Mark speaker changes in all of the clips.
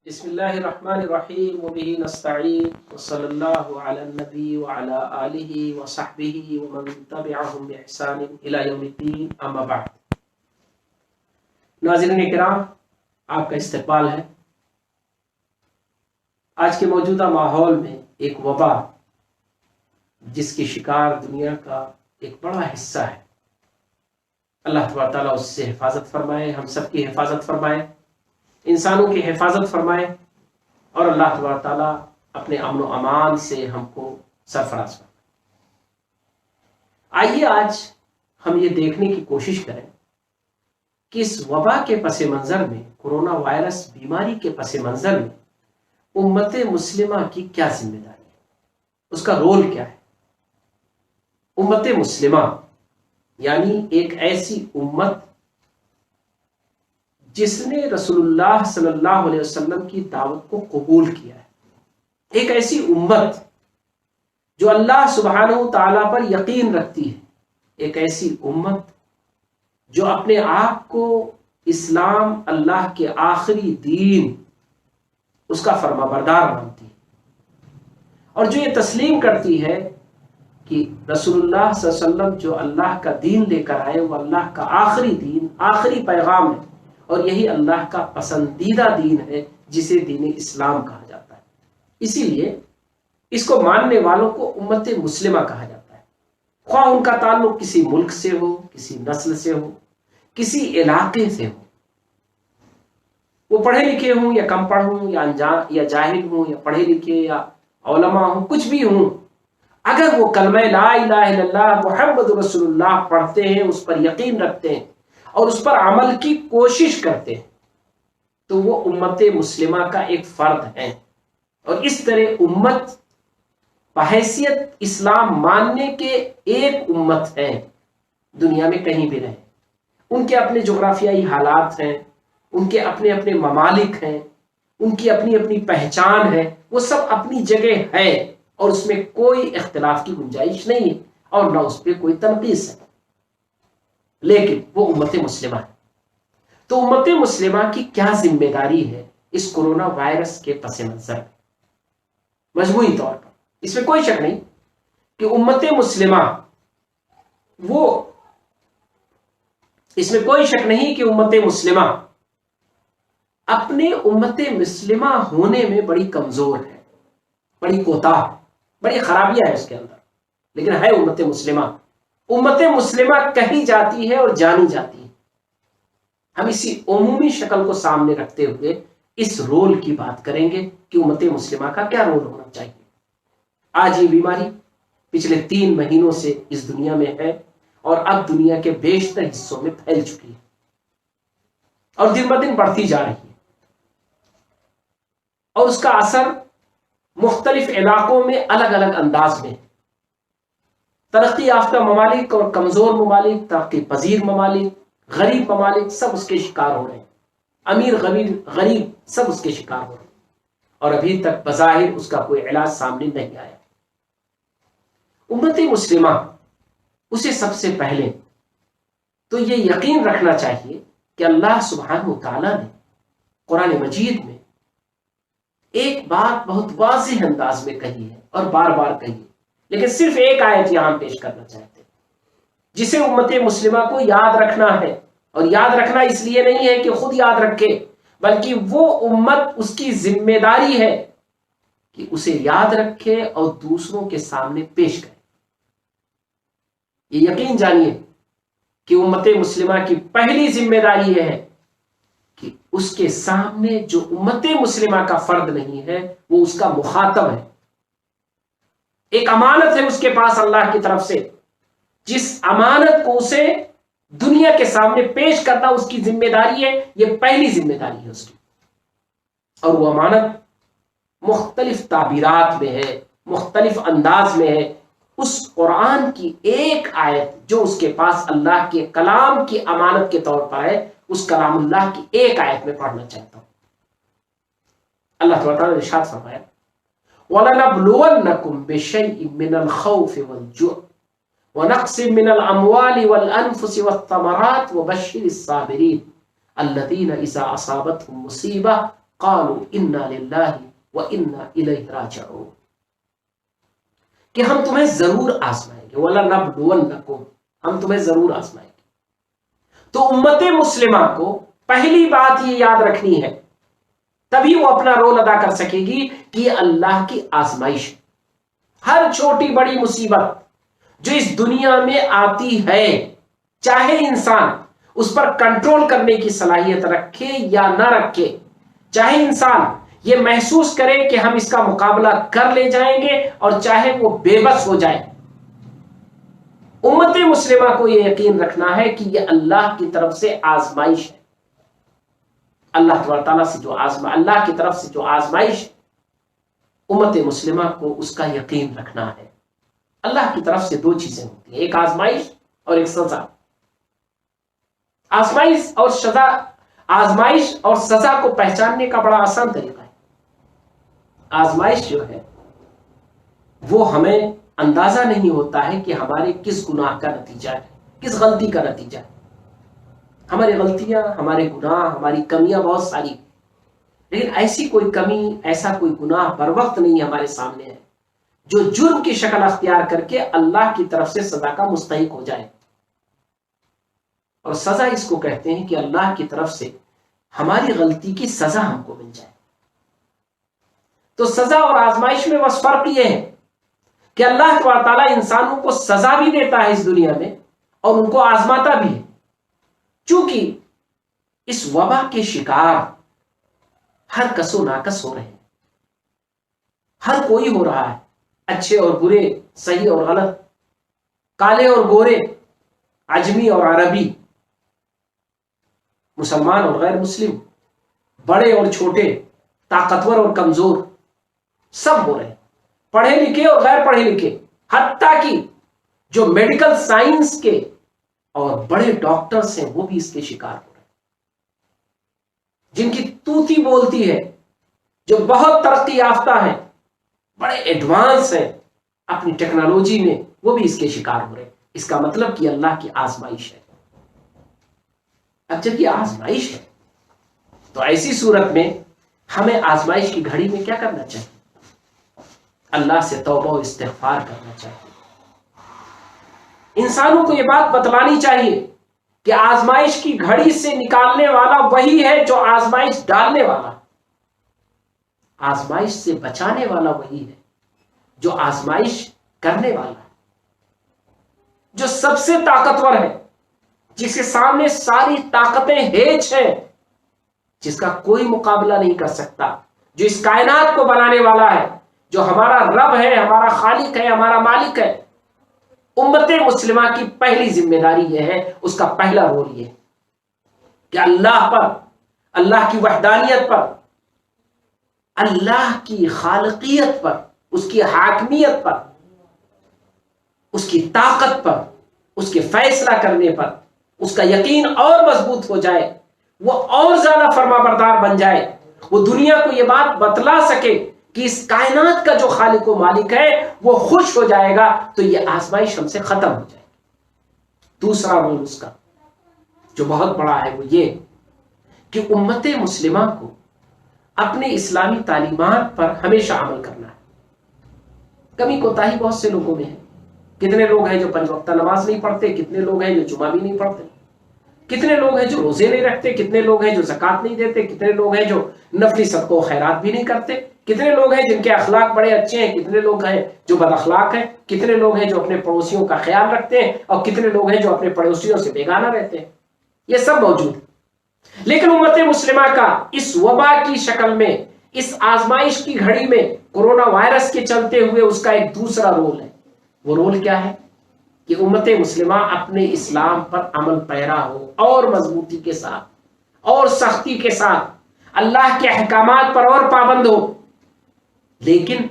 Speaker 1: بسم اللہ الرحمن الرحیم وبہ نستعین وصلی اللہ علی النبی وعلی آلہ وصحبہ ومن تبعہم بإحسان الی یوم الدین، اما بعد۔ ناظرین کرام، آپ کا استقبال ہے۔ آج کے موجودہ ماحول میں ایک وبا جس کی شکار دنیا کا ایک بڑا حصہ ہے، اللہ تبارک تعالیٰ اس سے حفاظت فرمائے، ہم سب کی حفاظت فرمائے، انسانوں کی حفاظت فرمائے، اور اللہ تبارک تعالیٰ اپنے امن و امان سے ہم کو سرفراز فرمائے۔ آئیے آج ہم یہ دیکھنے کی کوشش کریں کہ اس وبا کے پس منظر میں، کورونا وائرس بیماری کے پس منظر میں امت مسلمہ کی کیا ذمہ داری ہے، اس کا رول کیا ہے۔ امت مسلمہ یعنی ایک ایسی امت جس نے رسول اللہ صلی اللہ علیہ وسلم کی دعوت کو قبول کیا ہے، ایک ایسی امت جو اللہ سبحانہ و تعالیٰ پر یقین رکھتی ہے، ایک ایسی امت جو اپنے آپ کو اسلام اللہ کے آخری دین، اس کا فرما بردار مانتی ہے، اور جو یہ تسلیم کرتی ہے کہ رسول اللہ صلی اللہ علیہ وسلم جو اللہ کا دین لے کر آئے وہ اللہ کا آخری دین، آخری پیغام ہے، اور یہی اللہ کا پسندیدہ دین ہے جسے دین اسلام کہا جاتا ہے۔ اسی لیے اس کو ماننے والوں کو امت مسلمہ کہا جاتا ہے، خواہ ان کا تعلق کسی ملک سے ہو، کسی نسل سے ہو، کسی علاقے سے ہو، وہ پڑھے لکھے ہوں یا کم پڑھ ہوں، یا جاہل ہوں، یا پڑھے لکھے یا علماء ہوں، کچھ بھی ہوں، اگر وہ کلمہ لا الہ الا اللہ محمد رسول اللہ پڑھتے ہیں، اس پر یقین رکھتے ہیں اور اس پر عمل کی کوشش کرتے ہیں، تو وہ امت مسلمہ کا ایک فرد ہے، اور اس طرح امت بحیثیت اسلام ماننے کے ایک امت ہے، دنیا میں کہیں بھی رہے۔ ان کے اپنے جغرافیائی حالات ہیں، ان کے اپنے اپنے ممالک ہیں، ان کی اپنی اپنی پہچان ہے، وہ سب اپنی جگہ ہے، اور اس میں کوئی اختلاف کی گنجائش نہیں ہے، اور نہ اس پہ کوئی تنقیص ہے، لیکن وہ امت مسلمہ ہے۔ تو امت مسلمہ کی کیا ذمہ داری ہے اس کورونا وائرس کے پس منظر میں؟ مجموعی طور پر اس میں کوئی شک نہیں کہ امت مسلمہ اس میں کوئی شک نہیں کہ امت مسلمہ اپنے امت مسلمہ ہونے میں بڑی کمزور ہے، بڑی کوتاہ، بڑی خرابیاں ہے اس کے اندر، لیکن ہے امت مسلمہ۔ امت مسلمہ کہی جاتی ہے اور جانی جاتی ہے۔ ہم اسی عمومی شکل کو سامنے رکھتے ہوئے اس رول کی بات کریں گے کہ امت مسلمہ کا کیا رول ہونا چاہیے۔ آج یہ بیماری پچھلے 3 مہینوں سے اس دنیا میں ہے، اور اب دنیا کے بیشتر حصوں میں پھیل چکی ہے، اور دن بدن بڑھتی جا رہی ہے، اور اس کا اثر مختلف علاقوں میں الگ الگ انداز میں ہے۔ ترقی یافتہ ممالک اور کمزور ممالک، ترقی پذیر ممالک، غریب ممالک، سب اس کے شکار ہو رہے ہیں، امیر غریب سب اس کے شکار ہو رہے ہیں، اور ابھی تک بظاہر اس کا کوئی علاج سامنے نہیں آیا۔ امت مسلمہ اسے سب سے پہلے تو یہ یقین رکھنا چاہیے کہ اللہ سبحانہ و تعالیٰ نے قرآن مجید میں ایک بات بہت واضح انداز میں کہی ہے، اور بار بار کہی ہے، لیکن صرف ایک آیت یہاں پیش کرنا چاہتے ہیں جسے امت مسلمہ کو یاد رکھنا ہے، اور یاد رکھنا اس لیے نہیں ہے کہ خود یاد رکھے، بلکہ وہ امت اس کی ذمہ داری ہے کہ اسے یاد رکھے اور دوسروں کے سامنے پیش کرے۔ یہ یقین جانیے کہ امت مسلمہ کی پہلی ذمہ داری یہ ہے کہ اس کے سامنے جو امت مسلمہ کا فرد نہیں ہے وہ اس کا مخاطب ہے، ایک امانت ہے اس کے پاس اللہ کی طرف سے، جس امانت کو اسے دنیا کے سامنے پیش کرنا اس کی ذمہ داری ہے، یہ پہلی ذمہ داری ہے اس کی۔ اور وہ امانت مختلف تعبیرات میں ہے، مختلف انداز میں ہے۔ اس قرآن کی ایک آیت جو اس کے پاس اللہ کے کلام کی امانت کے طور پر ہے، اس کلام اللہ کی ایک آیت میں پڑھنا چاہتا ہوں۔ اللہ تعالیٰ نے ارشاد فرمایا، وَلَنَبْلُوَنَّكُمْ بِشَيْءٍ مِّنَ الْخَوْفِ وَالْجُوعِ وَنَقْصٍ مِّنَ الْأَمْوَالِ وَالْأَنفُسِ وَالثَّمَرَاتِ وَبَشِّرِ الصَّابِرِينَ الَّذِينَ إِذَا أَصَابَتْهُمْ مُصِيبَةٌ قالوا انا للہ وانا الیہ راجعون، کہ ہم تمہیں ضرور آزمائیں گے، وَلَنَبْلُوَنَّكُمْ، ہم تمہیں ضرور آزمائیں گے۔ تو امت مسلمہ کو پہلی بات یہ یاد رکھنی ہے، تبھی وہ اپنا رول ادا کر سکے گی کہ یہ اللہ کی آزمائش ہے۔ ہر چھوٹی بڑی مصیبت جو اس دنیا میں آتی ہے، چاہے انسان اس پر کنٹرول کرنے کی صلاحیت رکھے یا نہ رکھے، چاہے انسان یہ محسوس کرے کہ ہم اس کا مقابلہ کر لے جائیں گے اور چاہے وہ بے بس ہو جائے، امت مسلمہ کو یہ یقین رکھنا ہے کہ یہ اللہ کی طرف سے آزمائش ہے۔ اللہ تعالیٰ سے جو اللہ کی طرف سے جو آزمائش ہے، امت مسلمہ کو اس کا یقین رکھنا ہے۔ اللہ کی طرف سے دو چیزیں ہوتی ہیں، ایک آزمائش اور ایک سزا۔ آزمائش اور سزا کو پہچاننے کا بڑا آسان طریقہ ہے۔ آزمائش جو ہے وہ ہمیں اندازہ نہیں ہوتا ہے کہ ہمارے کس گناہ کا نتیجہ ہے، کس غلطی کا نتیجہ ہے۔ ہماری غلطیاں، ہمارے گناہ، ہماری کمیاں بہت ساری، لیکن ایسی کوئی کمی، ایسا کوئی گناہ بر وقت نہیں ہمارے سامنے ہے جو جرم کی شکل اختیار کر کے اللہ کی طرف سے سزا کا مستحق ہو جائے۔ اور سزا اس کو کہتے ہیں کہ اللہ کی طرف سے ہماری غلطی کی سزا ہم کو مل جائے۔ تو سزا اور آزمائش میں بس فرق یہ ہے کہ اللہ تعالیٰ انسانوں کو سزا بھی دیتا ہے اس دنیا میں اور ان کو آزماتا بھی ہے۔ چونکہ اس وبا کے شکار ہر کس و ناکس ہو رہے ہیں، ہر کوئی ہو رہا ہے، اچھے اور برے، صحیح اور غلط، کالے اور گورے، عجمی اور عربی، مسلمان اور غیر مسلم، بڑے اور چھوٹے، طاقتور اور کمزور، سب ہو رہے ہیں، پڑھے لکھے اور غیر پڑھے لکھے، حتیٰ کہ جو میڈیکل سائنس کے اور بڑے ڈاکٹرز ہیں وہ بھی اس کے شکار ہو رہے ہیں، جن کی توتی بولتی ہے، جو بہت ترقی یافتہ ہیں، بڑے ایڈوانس ہیں اپنی ٹیکنالوجی میں، وہ بھی اس کے شکار ہو رہے ہیں۔ اس کا مطلب کہ اللہ کی آزمائش ہے۔ اب جب یہ آزمائش ہے تو ایسی صورت میں ہمیں آزمائش کی گھڑی میں کیا کرنا چاہیے؟ اللہ سے توبہ و استغفار کرنا چاہیے۔ انسانوں کو یہ بات بتلانی چاہیے کہ آزمائش کی گھڑی سے نکالنے والا وہی ہے جو آزمائش ڈالنے والا، آزمائش سے بچانے والا وہی ہے جو آزمائش کرنے والا ہے، جو سب سے طاقتور ہے، جس کے سامنے ساری طاقتیں ہیچ ہیں، جس کا کوئی مقابلہ نہیں کر سکتا، جو اس کائنات کو بنانے والا ہے، جو ہمارا رب ہے، ہمارا خالق ہے، ہمارا مالک ہے۔ امت مسلمہ کی پہلی ذمہ داری یہ ہے، اس کا پہلا رول یہ ہے کہ اللہ پر، اللہ کی وحدانیت پر، اللہ کی خالقیت پر، اس کی حاکمیت پر، اس کی طاقت پر، اس کے فیصلہ کرنے پر اس کا یقین اور مضبوط ہو جائے، وہ اور زیادہ فرما بردار بن جائے، وہ دنیا کو یہ بات بتلا سکے کہ اس کائنات کا جو خالق و مالک ہے وہ خوش ہو جائے گا، تو یہ آزمائش ہم سے ختم ہو جائے گی۔ دوسرا رول اس کا جو بہت بڑا ہے وہ یہ کہ امت مسلمہ کو اپنے اسلامی تعلیمات پر ہمیشہ عمل کرنا ہے۔ کمی کوتاہی بہت سے لوگوں میں ہے۔ کتنے لوگ ہیں جو 5 وقتہ نماز نہیں پڑھتے، کتنے لوگ ہیں جو جمعہ بھی نہیں پڑھتے، کتنے لوگ ہیں جو روزے نہیں رکھتے، کتنے لوگ ہیں جو زکوٰۃ نہیں دیتے، کتنے لوگ ہیں جو نفلی صدقہ و خیرات بھی نہیں کرتے، کتنے لوگ ہیں جن کے اخلاق بڑے اچھے ہیں، کتنے لوگ ہیں جو بد اخلاق ہیں، کتنے لوگ ہیں جو اپنے پڑوسیوں کا خیال رکھتے ہیں، اور کتنے لوگ ہیں جو اپنے پڑوسیوں سے بیگانہ رہتے ہیں۔ یہ سب موجود ہے، لیکن امت مسلمہ کا اس وبا کی شکل میں، اس آزمائش کی گھڑی میں، کورونا وائرس کے چلتے ہوئے اس کا ایک دوسرا رول ہے۔ وہ رول کیا ہے کہ امت مسلمہ اپنے اسلام پر عمل پیرا ہو، اور مضبوطی کے ساتھ اور سختی کے ساتھ اللہ کے احکامات پر اور پابند ہو، لیکن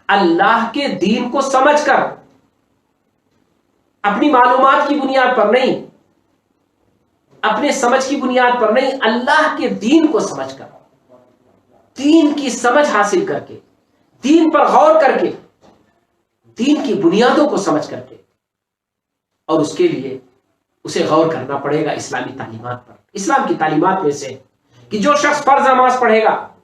Speaker 1: اللہ کے دین کو سمجھ کر، اپنی معلومات کی بنیاد پر نہیں، اپنے سمجھ کی بنیاد پر نہیں، اللہ کے دین کو سمجھ کر، دین کی سمجھ حاصل کر کے، دین پر غور کر کے، دین کی بنیادوں کو سمجھ کر کے، اور اس کے لیے اسے غور کرنا پڑے گا اسلامی تعلیمات پر۔ اسلام کی تعلیمات میں سے کہ جو شخص فرض نماز پڑھے گا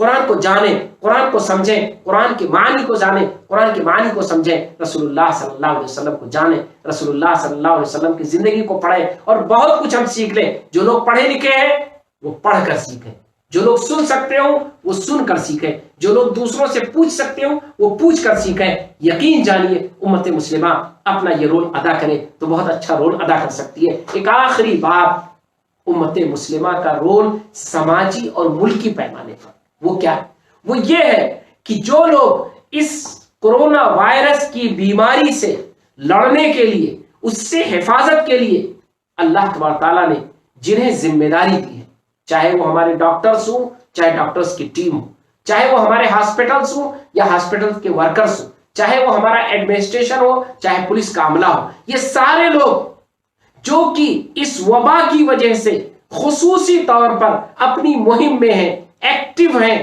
Speaker 1: قرآن کو جانیں، قرآن کو سمجھیں، قرآن کے معنی کو جانیں، قرآن کے معنی کو سمجھیں، رسول اللہ صلی اللہ علیہ وسلم کو جانیں، رسول اللہ صلی اللہ علیہ وسلم کی زندگی کو پڑھیں، اور بہت کچھ ہم سیکھ لیں۔ جو لوگ پڑھے لکھے ہیں وہ پڑھ کر سیکھیں، جو لوگ سن سکتے ہوں وہ سن کر سیکھیں، جو لوگ دوسروں سے پوچھ سکتے ہوں وہ پوچھ کر سیکھیں۔ یقین جانیے امت مسلمہ اپنا یہ رول ادا کرے تو بہت اچھا رول ادا کر سکتی ہے۔ ایک آخری بات، امت مسلمہ کا رول سماجی اور ملکی پیمانے پر وہ کیا ہے؟ وہ یہ ہے کہ جو لوگ اس کورونا وائرس کی بیماری سے لڑنے کے لیے، اس سے حفاظت کے لیے اللہ تبارک تعالیٰ نے جنہیں ذمہ داری دی ہے، چاہے وہ ہمارے ڈاکٹرز ہوں، چاہے ڈاکٹرز کی ٹیم ہو، چاہے وہ ہمارے ہاسپٹلز ہوں یا ہاسپٹل کے ورکرز ہوں، چاہے وہ ہمارا ایڈمنسٹریشن ہو، چاہے پولیس کا عملہ ہو، یہ سارے لوگ جو کہ اس وبا کی وجہ سے خصوصی طور پر اپنی مہم میں ہیں، ایکٹیو ہیں،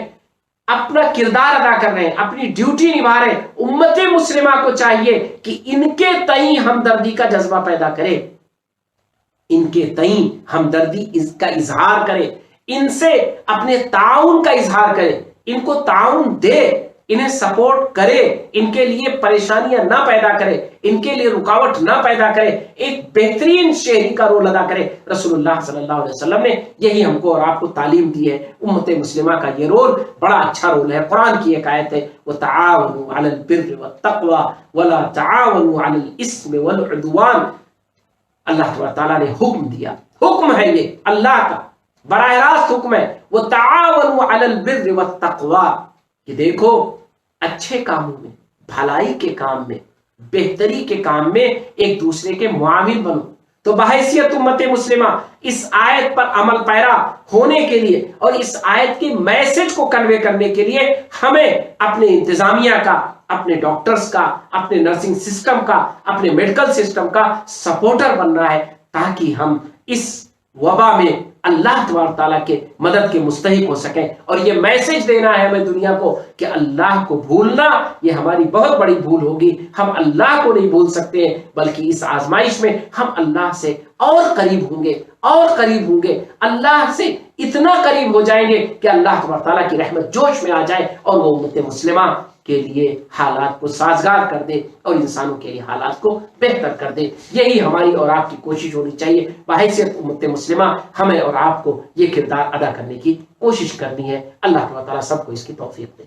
Speaker 1: اپنا کردار ادا کر رہے ہیں، اپنی ڈیوٹی نبھا رہے ہیں، امت مسلمہ کو چاہیے کہ ان کے تئیں ہمدردی کا جذبہ پیدا کرے، ان کے تئیں ہمدردی کا اظہار کرے، ان سے اپنے تعاون کا اظہار کرے، ان کو تعاون دے، انہیں سپورٹ کرے، ان کے لیے پریشانیاں نہ پیدا کرے، ان کے لیے رکاوٹ نہ پیدا کرے، ایک بہترین شہری کا رول ادا کرے۔ رسول اللہ صلی اللہ علیہ وسلم نے یہی ہم کو اور آپ کو تعلیم دی ہے۔ امت مسلمہ کا یہ رول بڑا اچھا رول ہے۔ قرآن کی ایک آیت ہے، وَتَعَاوَنُوا عَلَى الْبِرِّ وَالتَّقْوَى وَلَا تَعَاوَنُوا عَلَى الْإِثْمِ وَالْعُدْوَانِ۔ اللہ تعالیٰ نے حکم دیا، حکم ہے یہ اللہ کا براہ راست حکم ہے، وَتَعَاوَنُوا عَلَى الْبِرِّ وَالتَّقْوَى، کہ دیکھو اچھے کاموں میں، بھلائی کے کام میں، بہتری کے کام میں ایک دوسرے کے معاون بنو۔ تو بحیثیت امت مسلمہ اس آیت پر عمل پیرا ہونے کے لیے اور اس آیت کے میسج کو کنوے کرنے کے لیے ہمیں اپنے انتظامیہ کا، اپنے ڈاکٹرز کا، اپنے نرسنگ سسٹم کا، اپنے میڈیکل سسٹم کا سپورٹر بننا ہے، تاکہ ہم اس وبا میں اللہ تبارک تعالیٰ کے مدد کے مستحق ہو سکیں۔ اور یہ میسج دینا ہے ہمیں دنیا کو کہ اللہ کو بھولنا یہ ہماری بہت بڑی بھول ہوگی، ہم اللہ کو نہیں بھول سکتے، بلکہ اس آزمائش میں ہم اللہ سے اور قریب ہوں گے، اور قریب ہوں گے، اللہ سے اتنا قریب ہو جائیں گے کہ اللہ تبارک تعالیٰ کی رحمت جوش میں آ جائے اور وہ امت مسلمہ کے لیے حالات کو سازگار کر دے اور انسانوں کے لیے حالات کو بہتر کر دے۔ یہی ہماری اور آپ کی کوشش ہونی چاہیے۔ بحیثیت امت مسلمہ ہمیں اور آپ کو یہ کردار ادا کرنے کی کوشش کرنی ہے۔ اللہ تعالیٰ سب کو اس کی توفیق دے۔